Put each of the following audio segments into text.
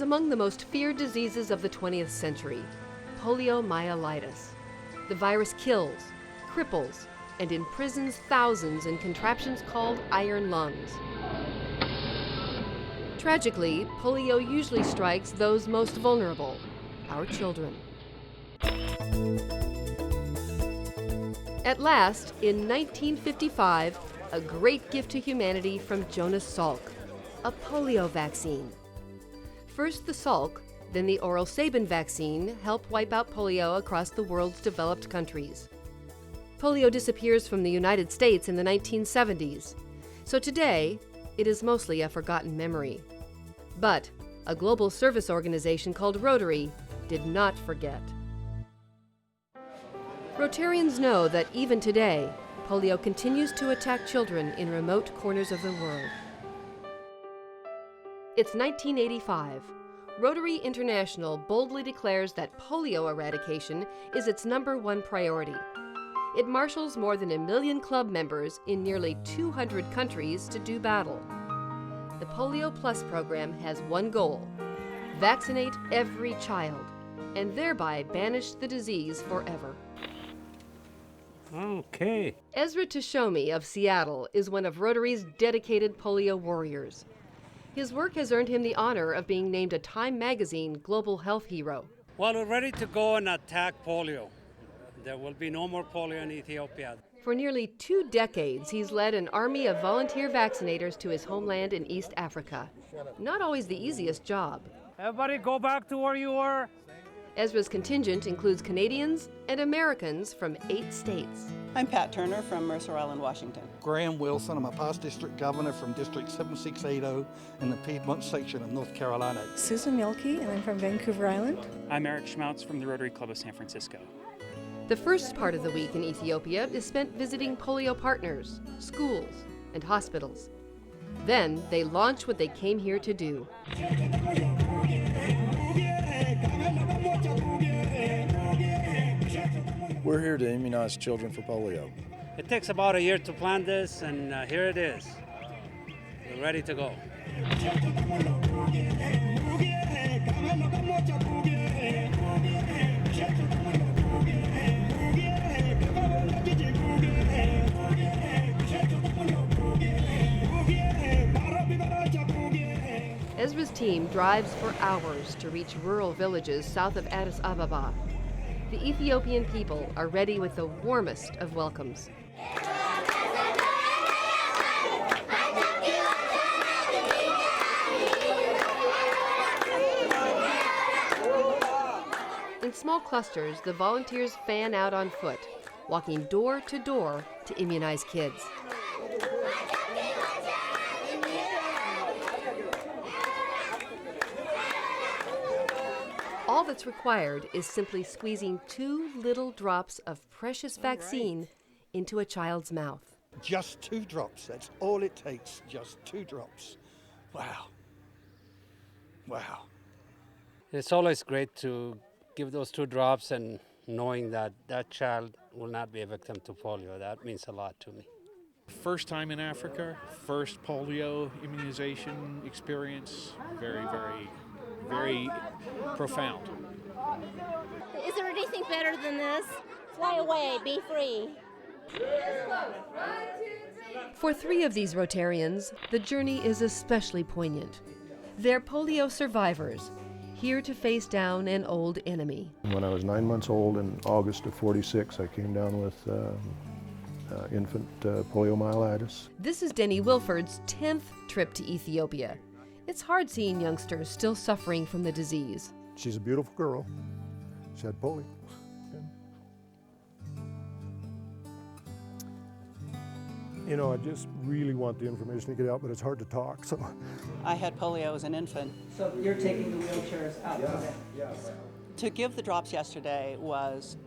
among the most feared diseases of the 20th century, poliomyelitis. The virus kills, cripples, and imprisons thousands in contraptions called iron lungs. Tragically, polio usually strikes those most vulnerable, our children. At last, in 1955, a great gift to humanity from Jonas Salk, a polio vaccine. First the Salk, then the oral Sabin vaccine helped wipe out polio across the world's developed countries. Polio disappears from the United States in the 1970s, so today it is mostly a forgotten memory. But a global service organization called Rotary did not forget. Rotarians know that even today, polio continues to attack children in remote corners of the world. It's 1985. Rotary International boldly declares that polio eradication is its #1 priority. It marshals more than 1 million club members in nearly 200 countries to do battle. The Polio Plus program has one goal: vaccinate every child, and thereby banish the disease forever. Okay. Ezra Teshome of Seattle is one of Rotary's dedicated polio warriors. His work has earned him the honor of being named a Time Magazine Global Health Hero. Well, we're ready to go and attack polio. There will be no more polio in Ethiopia. For nearly 2 decades, he's led an army of volunteer vaccinators to his homeland in East Africa. Not always the easiest job. Everybody go back to where you were. Ezra's contingent includes Canadians and Americans from 8 states. I'm Pat Turner from Mercer Island, Washington. Graham Wilson, I'm a past district governor from District 7680 in the Piedmont section of North Carolina. Susan Mielke, and I'm from Vancouver Island. I'm Eric Schmautz from the Rotary Club of San Francisco. The first part of the week in Ethiopia is spent visiting polio partners, schools, and hospitals. Then they launch what they came here to do. We're here to immunize children for polio. It takes about a year to plan this, and here it is. We're ready to go. Ezra's team drives for hours to reach rural villages south of Addis Ababa. The Ethiopian people are ready with the warmest of welcomes. In small clusters, the volunteers fan out on foot, walking door to door to immunize kids. All that's required is simply squeezing 2 little drops of precious vaccine into a child's mouth. Just 2 drops, that's all it takes, just 2 drops. Wow. Wow. It's always great to give those 2 drops and knowing that that child will not be a victim to polio. That means a lot to me. First time in Africa, first polio immunization experience, very profound. Is there anything better than this? Fly away, be free. For 3 of these Rotarians, the journey is especially poignant. They're polio survivors, here to face down an old enemy. When I was 9 months old in August of '46, I came down with infant poliomyelitis. This is Denny Wilford's 10th trip to Ethiopia. It's hard seeing youngsters still suffering from the disease. She's a beautiful girl. She had polio. You know, I just really want the information to get out, but it's hard to talk, so. I had polio as an infant. So you're taking the wheelchairs out today? Yes. To give the drops yesterday was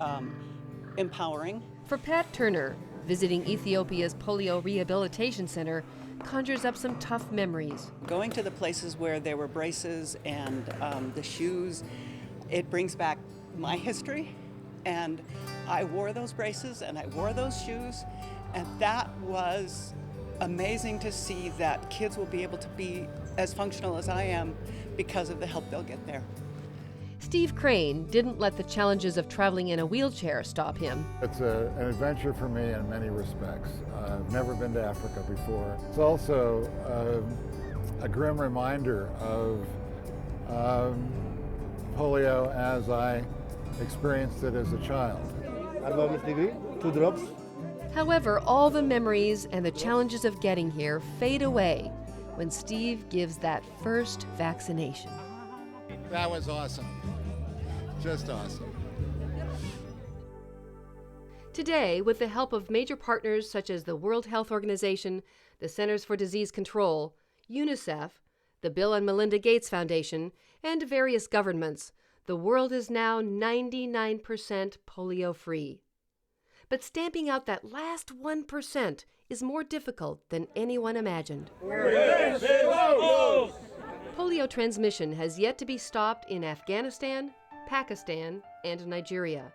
empowering. For Pat Turner, visiting Ethiopia's Polio Rehabilitation Center conjures up some tough memories. Going to the places where there were braces and the shoes, it brings back my history. And I wore those braces and I wore those shoes, and that was amazing to see that kids will be able to be as functional as I am because of the help they'll get there. Steve Crane didn't let the challenges of traveling in a wheelchair stop him. It's an adventure for me in many respects. I've never been to Africa before. It's also a grim reminder of polio as I experienced it as a child. Degree, 2 drops. However, all the memories and the challenges of getting here fade away when Steve gives that first vaccination. That was awesome. Just awesome. Today, with the help of major partners such as the World Health Organization, the Centers for Disease Control, UNICEF, the Bill and Melinda Gates Foundation, and various governments, the world is now 99% polio-free. But stamping out that last 1% is more difficult than anyone imagined. Polio transmission has yet to be stopped in Afghanistan, Pakistan, and Nigeria.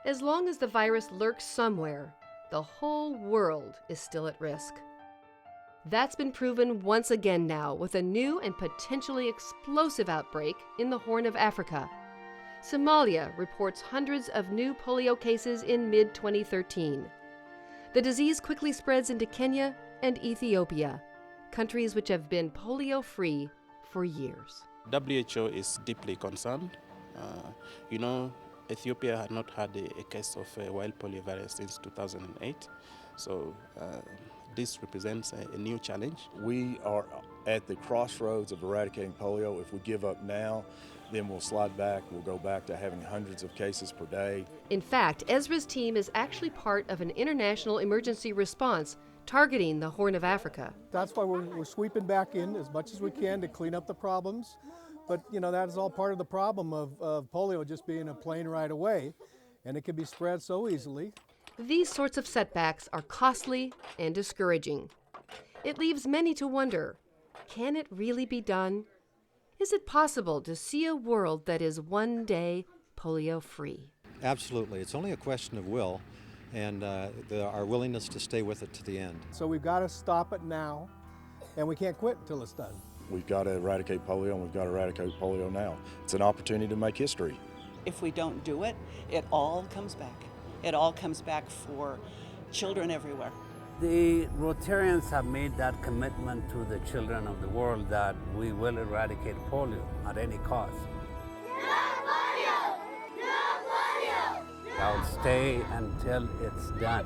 As long as the virus lurks somewhere, the whole world is still at risk. That's been proven once again now with a new and potentially explosive outbreak in the Horn of Africa. Somalia reports hundreds of new polio cases in mid-2013. The disease quickly spreads into Kenya and Ethiopia, countries which have been polio-free for years. WHO is deeply concerned. Ethiopia had not had a case of wild polio virus since 2008. So this represents a new challenge. We are at the crossroads of eradicating polio. If we give up now, then we'll slide back. We'll go back to having hundreds of cases per day. In fact, Ezra's team is actually part of an international emergency response targeting the Horn of Africa. That's why we're sweeping back in as much as we can to clean up the problems. But, that is all part of the problem of polio just being a plane ride away, and it can be spread so easily. These sorts of setbacks are costly and discouraging. It leaves many to wonder, can it really be done? Is it possible to see a world that is one day polio-free? Absolutely. It's only a question of will and our willingness to stay with it to the end. So we've got to stop it now, and we can't quit until it's done. We've got to eradicate polio, and we've got to eradicate polio now. It's an opportunity to make history. If we don't do it, it all comes back. It all comes back for children everywhere. The Rotarians have made that commitment to the children of the world that we will eradicate polio at any cost. No polio! No polio! No! I'll stay until it's done.